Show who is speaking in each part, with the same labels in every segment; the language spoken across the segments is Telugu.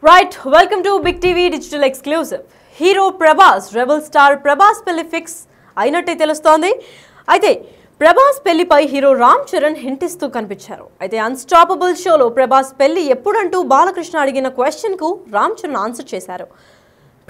Speaker 1: Right, welcome to Big TV Digital Exclusive. Hero Prabhas, Rebel Star Prabhas పెళ్లి ఫిక్స్ అయినట్టే తెలుస్తోంది. అయితే ప్రభాస్ పెళ్లిపై హీరో రామ్ చరణ్ హింట్ ఇస్తూ కనిపించారు. అయితే అన్స్టాపబుల్ షోలో ప్రభాస్ పెళ్లి ఎప్పుడంటూ బాలకృష్ణ అడిగిన క్వశ్చన్కు రామ్ చరణ్ ఆన్సర్ చేశారు.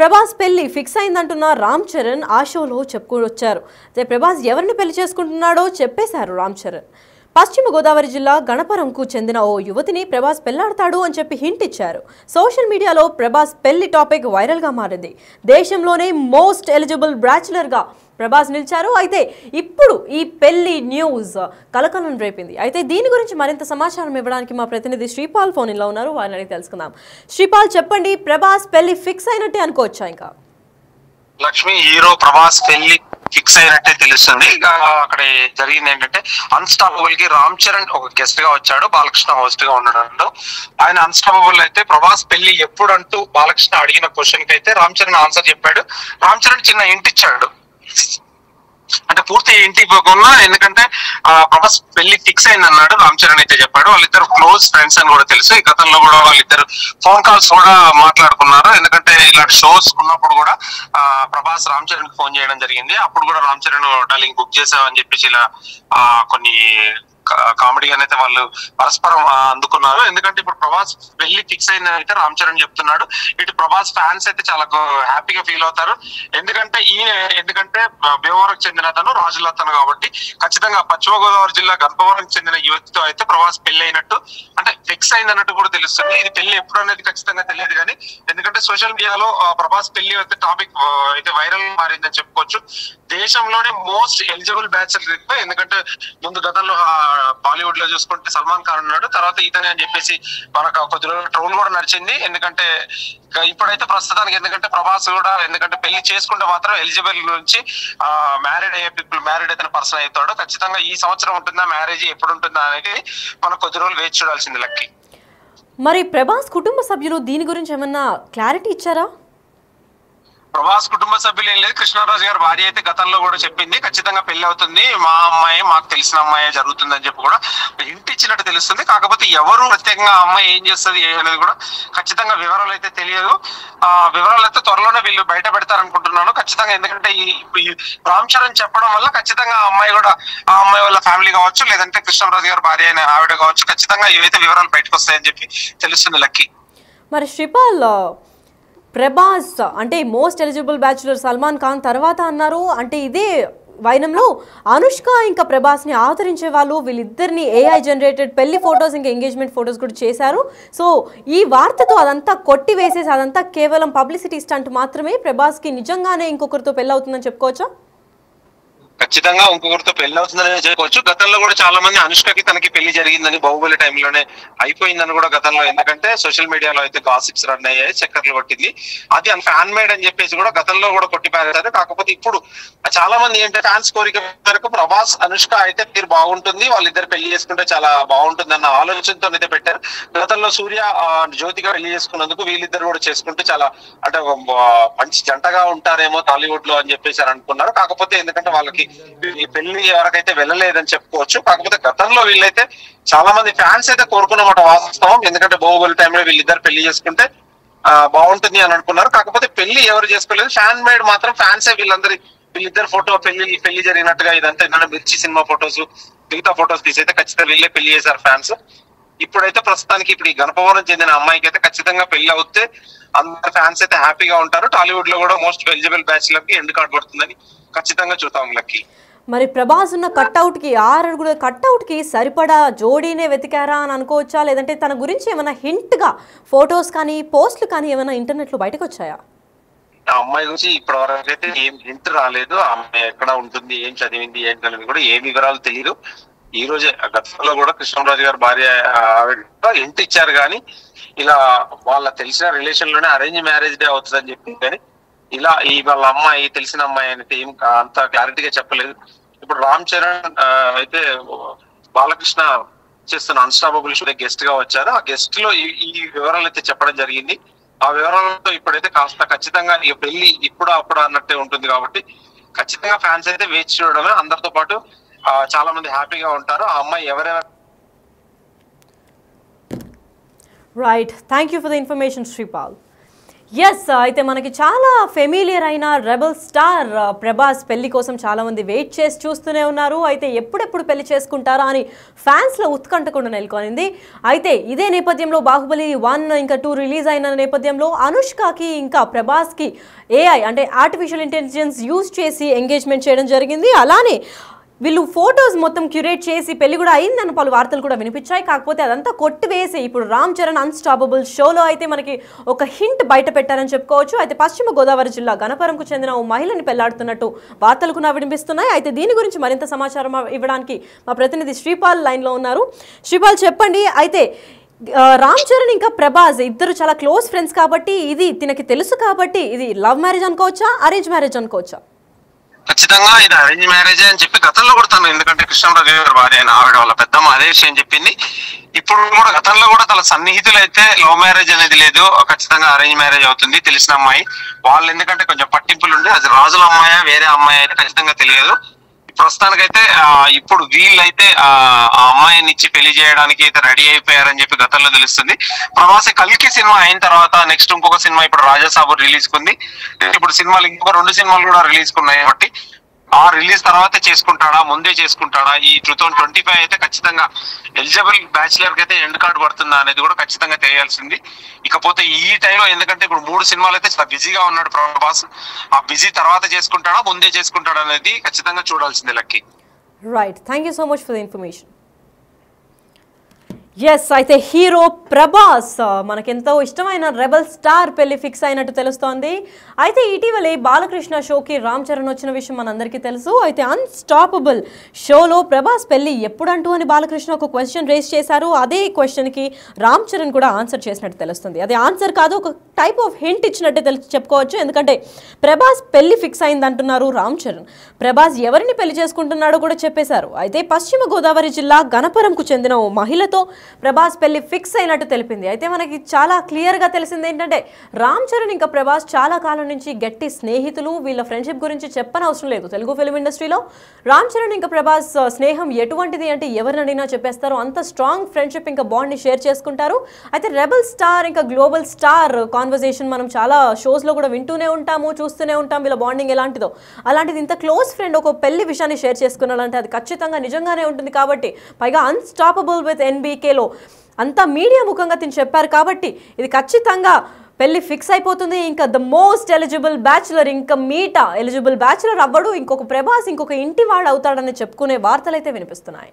Speaker 1: ప్రభాస్ పెళ్లి ఫిక్స్ అయిందంటున్న రామ్ చరణ్ ఆ షోలో చెప్పుకొచ్చారు. అయితే ప్రభాస్ ఎవరిని పెళ్లి చేసుకుంటున్నాడో చెప్పేశారు రామ్ చరణ్. పశ్చిమ గోదావరి జిల్లా గణపరంకు చెందిన ఓ యువతిని ప్రభాస్ పెళ్లాడతాడు అని చెప్పి హింట్ ఇచ్చారు. సోషల్ మీడియాలో ప్రభాస్ పెళ్లి టాపిక్ వైరల్గా మారింది. దేశంలోనే మోస్ట్ ఎలిజిబుల్ బ్యాచులర్గా ప్రభాస్ నిలిచారు. అయితే ఇప్పుడు ఈ పెళ్లి న్యూస్ కలకలం రేపింది. అయితే దీని గురించి మరింత సమాచారం ఇవ్వడానికి మా ప్రతినిధి శ్రీపాల్ ఫోన్ ఇన్లో ఉన్నారు. వారిని అడిగి తెలుసుకుందాం. శ్రీపాల్, చెప్పండి, ప్రభాస్ పెళ్లి ఫిక్స్ అయినట్టే అనుకోవచ్చా? ఇంకా
Speaker 2: లక్ష్మి, హీరో ప్రభాస్ పెళ్లి ఫిక్స్ అయినట్టే తెలుస్తుంది. అక్కడ జరిగింది ఏంటంటే, అన్స్టాపబుల్ కి రామ్ చరణ్ ఒక గెస్ట్ గా వచ్చాడు, బాలకృష్ణ హోస్ట్ గా ఉండడంతో. ఆయన అన్స్టాపబుల్ అయితే ప్రభాస్ పెళ్లి ఎప్పుడు అంటూ బాలకృష్ణ అడిగిన క్వశ్చన్ కి అయితే రామ్ చరణ్ ఆన్సర్ చెప్పాడు. రామ్ చరణ్ చిన్న హింట్ ఇచ్చాడు, అంటే పూర్తి ఇంటి ఇవ్వకుండా, ఎందుకంటే ప్రభాస్ పెళ్లి ఫిక్స్ అయింది అన్నాడు రామ్ చరణ్ అయితే చెప్పాడు. వాళ్ళిద్దరు క్లోజ్ ఫ్రెండ్స్ అని కూడా తెలుసు. ఈ గతంలో కూడా వాళ్ళిద్దరు ఫోన్ కాల్స్ కూడా మాట్లాడుకున్నారు. ఎందుకంటే ఇలాంటి షోస్ ఉన్నప్పుడు కూడా ప్రభాస్ రామ్ చరణ్ కి ఫోన్ చేయడం జరిగింది. అప్పుడు కూడా రామ్ చరణ్ డార్లింగ్ బుక్ చేసామని చెప్పేసి ఇలా కొన్ని కామెడీగా అయితే వాళ్ళు పరస్పరం అందుకున్నారు. ఎందుకంటే ఇప్పుడు ప్రభాస్ పెళ్లి ఫిక్స్ అయిందని అయితే రామ్ చరణ్ చెప్తున్నాడు. ఇటు ప్రభాస్ ఫ్యాన్స్ అయితే చాలా హ్యాపీగా ఫీల్ అవుతారు. ఎందుకంటే భీమవరం చెందిన అతను, రాజుల అతను కాబట్టి ఖచ్చితంగా పశ్చిమ గోదావరి జిల్లా గర్భవరం చెందిన యువతితో అయితే ప్రభాస్ పెళ్లి అయినట్టు, అంటే ఫిక్స్ అయింది అన్నట్టు కూడా తెలుస్తుంది. ఇది పెళ్లి ఎప్పుడు అనేది ఖచ్చితంగా తెలియదు కానీ, ఎందుకంటే సోషల్ మీడియాలో ప్రభాస్ పెళ్లి అయితే టాపిక్ అయితే వైరల్ మారిందని చెప్పుకోవచ్చు. దేశంలోనే మోస్ట్ ఎలిజిబుల్ బ్యాచులర్. ఎందుకంటే ముందు గతంలో బాలీవుడ్ లో చూసుకుంటే సల్మాన్ ఖాన్ ఉన్నాడు, తర్వాత ఇతనే అని చెప్పేసి మనకు కొద్ది రోజులు ట్రోల్ కూడా నడిచింది. ఎందుకంటే ఇప్పుడైతే ప్రస్తుతానికి, ఎందుకంటే ప్రభాస్ కూడా, ఎందుకంటే పెళ్లి చేసుకుంటే మాత్రం ఎలిజిబుల్ నుంచి మ్యారీడ్ అయ్యే మ్యారీడ్ అయితే పర్సన్ అవుతాడు. ఖచ్చితంగా ఈ సంవత్సరం ఉంటుందా మ్యారేజ్, ఎప్పుడు ఉంటుందా అనేది మనం కొద్ది రోజులు వేచి చూడాల్సింది లక్కి.
Speaker 1: మరి ప్రభాస్ కుటుంబ సభ్యులు దీని గురించి ఏమన్నా క్లారిటీ ఇచ్చారా?
Speaker 2: ప్రభాస్ కుటుంబ సభ్యులు ఏం లేదు. కృష్ణరాజు గారి భార్య అయితే గతంలో కూడా చెప్పింది, ఖచ్చితంగా పెళ్లి అవుతుంది, మా అమ్మాయి, మాకు తెలిసిన అమ్మాయి జరుగుతుంది అని చెప్పి కూడా హింట్ ఇచ్చినట్టు తెలుస్తుంది. కాకపోతే ఎవరు ప్రత్యేకంగా అమ్మాయి ఏం చేస్తుంది అనేది కూడా ఖచ్చితంగా వివరాలు అయితే తెలియదు. వివరాలు అయితే త్వరలోనే వీళ్ళు బయట పెడతారనుకుంటున్నాను ఖచ్చితంగా. ఎందుకంటే ఈ రామ్ చరణ్ చెప్పడం వల్ల ఖచ్చితంగా ఆ అమ్మాయి కూడా, ఆ అమ్మాయి వాళ్ళ ఫ్యామిలీ కావచ్చు, లేదంటే కృష్ణరాజు గారి భార్య అయిన ఆవిడ కావచ్చు, ఖచ్చితంగా ఇవైతే వివరాలు బయటకు వస్తాయని చెప్పి తెలుస్తుంది లక్కీ.
Speaker 1: మరి శ్రీపాల్, ప్రభాస్ అంటే most eligible bachelor Salman Khan తర్వాత అన్నారు. అంటే ఇదే వైనంలో అనుష్క ఇంకా ప్రభాస్ని ఆదరించే వాళ్ళు వీళ్ళిద్దరిని ఏఐ జనరేటెడ్ పెళ్లి ఫొటోస్ ఇంకా ఎంగేజ్మెంట్ ఫొటోస్ కూడా చేశారు. సో ఈ వార్తతో అదంతా కొట్టి వేసేసి అదంతా కేవలం పబ్లిసిటీ స్టంట్ మాత్రమే, ప్రభాస్కి నిజంగానే ఇంకొకరితో పెళ్లి అవుతుందని చెప్పుకోవచ్చా?
Speaker 2: ఖచ్చితంగా ఇంకొకరితో పెళ్లి అవుతుందని చెప్పుకోవచ్చు. గతంలో కూడా చాలా మంది అనుష్కకి తనకి పెళ్లి జరిగిందని, బాహుబలి టైంలోనే అయిపోయిందని కూడా గతంలో, ఎందుకంటే సోషల్ మీడియాలో అయితే గాసిప్స్ రన్ అయ్యాయి, చక్కర్లు కొట్టింది. అది ఫ్యాన్ మేడ్ అని చెప్పేసి కూడా గతంలో కూడా కొట్టిపారేశారు. కాకపోతే ఇప్పుడు చాలా మంది ఏంటంటే ఫ్యాన్స్ కోరిక మేరకు ప్రభాస్ అనుష్క అయితే పేరు బాగుంటుంది, వాళ్ళిద్దరు పెళ్లి చేసుకుంటే చాలా బాగుంటుంది అన్న ఆలోచనతో అయితే పెట్టారు. గతంలో సూర్య జ్యోతిగా పెళ్లి చేసుకున్నందుకు వీళ్ళిద్దరు కూడా చేసుకుంటే చాలా, అంటే మంచి జంటగా ఉంటారేమో టాలీవుడ్ లో అని చెప్పేసి అనుకున్నారు. కాకపోతే ఎందుకంటే వాళ్ళకి ఈ పెళ్లి ఎవరికైతే వెళ్ళలేదని చెప్పుకోవచ్చు. కాకపోతే గతంలో వీళ్ళైతే చాలా మంది ఫ్యాన్స్ అయితే కోరుకున్నమాట వాస్తవం. ఎందుకంటే బాహుబలి టైంలో వీళ్ళిద్దరు పెళ్లి చేసుకుంటే బాగుంటుంది అని అనుకున్నారు. కాకపోతే పెళ్లి ఎవరు చేసుకోలేదు, ఫ్యాన్ మేడ్ మాత్రం ఫ్యాన్సే వీళ్ళిద్దరు ఫోటో పెళ్లి జరిగినట్టుగా ఇదంతా ఏదైనా మిర్చి సినిమా ఫొటోస్, మిగతా ఫొటోస్ తీసి అయితే ఖచ్చితంగా వీళ్ళే పెళ్లి చేశారు ఫ్యాన్స్. ఇప్పుడైతే ప్రస్తుతానికి ఇప్పుడు ఈ గణపవరం చెందిన అమ్మాయికి అయితే ఖచ్చితంగా పెళ్లి అవుతే అందరు ఫ్యాన్స్ అయితే హ్యాపీగా ఉంటారు. టాలీవుడ్ లో కూడా మోస్ట్ ఎలిజిబుల్ బ్యాచులర్ కి ఎండ్ కార్డ్ పడుతుందని ఖచ్చితంగా చూద్దాం లక్కి.
Speaker 1: మరి ప్రభాస్ ఉన్న కట్అవుట్కి, 6 అడుగుల కట్అవుట్కి సరిపడా జోడీనే వెతికారా అని అనుకోవచ్చా? లేదంటే తన గురించి ఏమైనా హింట్గా ఫొటోస్ కానీ పోస్టులు కానీ ఏమైనా ఇంటర్నెట్లో బయటకు వచ్చాయా?
Speaker 2: ఆ అమ్మాయి గురించి ఇప్పటి వరకు అయితే ఏం హింట్ రాలేదు. ఆ అమ్మాయి ఎక్కడ ఉంటుంది, ఏం చదివింది, ఏంటనేది కూడా ఏ వివరాలు తెలియదు. ఈ రోజే గతంలో కూడా కృష్ణరాజు గారి భార్య హింట్ ఇచ్చారు కానీ, ఇలా వాళ్ళ తెలిసిన రిలేషన్ లోనే అరేంజ్ మ్యారేజ్ డే అవుతుందని చెప్పి, కానీ ఇలా వాళ్ళ అమ్మాయి తెలిసిన అమ్మాయి అనేది ఏం అంత క్లారిటీగా చెప్పలేదు. ఇప్పుడు రామ్ చరణ్ అయితే బాలకృష్ణ చేస్తున్న అన్స్టాపబుల్ షో గెస్ట్ గా వచ్చారు. ఆ గెస్ట్ లో ఈ వివరాలు అయితే చెప్పడం జరిగింది. ఆ వివరాలతో ఇప్పుడైతే కాస్త ఖచ్చితంగా ఇక పెళ్లి ఇప్పుడు అప్పుడు అన్నట్టే ఉంటుంది కాబట్టి ఖచ్చితంగా ఫ్యాన్స్ అయితే వేచి చూడడమే. అందరితో పాటు చాలా మంది హ్యాపీగా ఉంటారు. ఆ అమ్మాయి ఎవరెవరు
Speaker 1: right, thank you for the information Sripal. Yes, అయితే మనకి చాలా ఫెమిలియర్ అయిన రెబల్ స్టార్ ప్రభాస్ పెళ్లి కోసం చాలా మంది వెయిట్ చేసి చూస్తూనే ఉన్నారు. అయితే ఎప్పుడెప్పుడు పెళ్లి చేసుకుంటారా అని ఫ్యాన్స్లో ఉత్కంఠ కూడా నెలకొనింది. అయితే ఇదే నేపథ్యంలో బాహుబలి 1 ఇంకా 2 రిలీజ్ అయిన నేపథ్యంలో అనుష్కకి ఇంకా ప్రభాస్కి AI అంటే ఆర్టిఫిషియల్ ఇంటెలిజెన్స్ యూజ్ చేసి ఎంగేజ్మెంట్ చేయడం జరిగింది. అలానే వీళ్ళు ఫొటోస్ మొత్తం క్యూరేట్ చేసి పెళ్లి కూడా అయిందని పలు వార్తలు కూడా వినిపించాయి. కాకపోతే అదంతా కొట్టివేసి ఇప్పుడు రామ్ చరణ్ అన్స్టాపబుల్ షోలో అయితే మనకి ఒక హింట్ బయట పెట్టారని చెప్పుకోవచ్చు. అయితే పశ్చిమ గోదావరి జిల్లా గణపరంకు చెందిన ఓ మహిళని పెళ్లాడుతున్నట్టు వార్తలు కూడా వినిపిస్తున్నాయి. అయితే దీని గురించి మరింత సమాచారం ఇవ్వడానికి మా ప్రతినిధి శ్రీపాల్ లైన్లో ఉన్నారు. శ్రీపాల్, చెప్పండి. అయితే రామ్ చరణ్ ఇంకా ప్రభాస్ ఇద్దరు చాలా క్లోజ్ ఫ్రెండ్స్ కాబట్టి ఇది తినకి తెలుసు కాబట్టి ఇది లవ్ మ్యారేజ్ అనుకోవచ్చా, అరేంజ్ మ్యారేజ్ అనుకోవచ్చా?
Speaker 2: ఖచ్చితంగా ఇది అరేంజ్ మ్యారేజ్ అని చెప్పి గతంలో కూడా తను, ఎందుకంటే కృష్ణరాజు గారి భార్య అయిన ఆవిడ వాళ్ళ పెద్దమ్మ అదే విషయం చెప్పింది. ఇప్పుడు కూడా గతంలో కూడా తన సన్నిహితులు అయితే లవ్ మ్యారేజ్ అనేది లేదు, ఖచ్చితంగా అరేంజ్ మ్యారేజ్ అవుతుంది. తెలిసిన అమ్మాయి వాళ్ళు, ఎందుకంటే కొంచెం పట్టింపులు ఉండి అది రాజుల అమ్మాయి వేరే అమ్మాయి అయితే ఖచ్చితంగా తెలియదు. ప్రస్తుతానికైతే ఇప్పుడు వీళ్ళైతే ఆ అమ్మాయిని ఇచ్చి పెళ్లి చేయడానికి అయితే రెడీ అయిపోయారని చెప్పి గతంలో తెలుస్తుంది. ప్రభాస్ కల్కి సినిమా అయిన తర్వాత నెక్స్ట్ ఇంకొక సినిమా ఇప్పుడు రాజాసాబు రిలీజ్ కుంది. ఇప్పుడు సినిమాలు ఇంకొక 2 సినిమాలు కూడా రిలీజ్ కున్నాయి కాబట్టి ఆ రిలీజ్ తర్వాతే చేసుకుంటాడా, ముందే చేసుకుంటాడా, ఈ 2025 అయితే ఖచ్చితంగా ఎలిజిబుల్ బ్యాచిలర్ కి అయితే ఎండ్ కార్డ్ పడుతుందా అనేది కూడా ఖచ్చితంగా తెలియాల్సింది. ఇకపోతే ఈ టైంలో, ఎందుకంటే ఇప్పుడు 3 సినిమాలు అయితే చాలా బిజీగా ఉన్నాడు ప్రభాస్, ఆ బిజీ తర్వాత చేసుకుంటాడా ముందే చేసుకుంటాడా అనేది ఖచ్చితంగా చూడాల్సిందే Lucky.
Speaker 1: Right, thank you so much for the information. Yes, అయితే హీరో ప్రభాస్ మనకెంతో ఇష్టమైన రెబల్ స్టార్ పెళ్లి ఫిక్స్ అయినట్టు తెలుస్తోంది. అయితే ఇటీవలే బాలకృష్ణ షోకి రామ్ చరణ్ వచ్చిన విషయం మనందరికీ తెలుసు. అయితే అన్స్టాపబుల్ షోలో ప్రభాస్ పెళ్లి ఎప్పుడంటూ అని బాలకృష్ణ ఒక క్వశ్చన్ రేస్ చేశారు. అదే క్వశ్చన్కి రామ్ చరణ్ కూడా ఆన్సర్ చేసినట్టు తెలుస్తుంది. అదే ఆన్సర్ కాదు, ఒక టైప్ ఆఫ్ హింట్ ఇచ్చినట్టే చెప్పుకోవచ్చు. ఎందుకంటే ప్రభాస్ పెళ్లి ఫిక్స్ అయింది అంటున్నారు రామ్ చరణ్. ప్రభాస్ ఎవరిని పెళ్లి చేసుకుంటున్నాడో కూడా చెప్పేశారు. అయితే పశ్చిమ గోదావరి జిల్లా గణపరంకు చెందిన ఓ మహిళతో ప్రభాస్ పెళ్లి ఫిక్స్ అయినట్టు తెలిపింది. అయితే మనకి చాలా క్లియర్గా తెలిసింది ఏంటంటే రామ్ చరణ్ ఇంకా ప్రభాస్ చాలా కాలం నుంచి గట్టి స్నేహితులు. వీళ్ళ ఫ్రెండ్షిప్ గురించి చెప్పనవసరం లేదు. తెలుగు ఫిల్మ్ ఇండస్ట్రీలో రామ్ చరణ్ ఇంకా ప్రభాస్ స్నేహం ఎటువంటిది అంటే ఎవరిని అడిగినా చెప్పేస్తారు. అంత స్ట్రాంగ్ ఫ్రెండ్షిప్ ఇంకా బాండ్ని షేర్ చేసుకుంటారు. అయితే రెబల్ స్టార్ ఇంకా గ్లోబల్ స్టార్ కాన్వర్జేషన్ మనం చాలా షోస్లో కూడా వింటూనే ఉంటాము, చూస్తూనే ఉంటాం. వీళ్ళ బాండింగ్ ఎలాంటిదో, అలాంటిది ఇంత క్లోజ్ ఫ్రెండ్ ఒక పెళ్లి విషయాన్ని షేర్ చేసుకున్నారంటే అది ఖచ్చితంగా నిజంగానే ఉంటుంది. కాబట్టి పైగా అన్స్టాపబుల్ విత్ NBKలో అంతా మీడియా ముఖంగా తిని చెప్పారు కాబట్టి ఇది ఖచ్చితంగా పెళ్లి ఫిక్స్ అయిపోతుంది. ఇంకా ద మోస్ట్ ఎలిజిబుల్ బ్యాచులర్, ఇంకా మీటా ఎలిజిబుల్ బ్యాచులర్ అవ్వడు, ఇంకొక ప్రభాస్ ఇంకొక ఇంటి వాడు అవుతాడని చెప్పుకునే వార్తలు అయితే వినిపిస్తున్నాయి.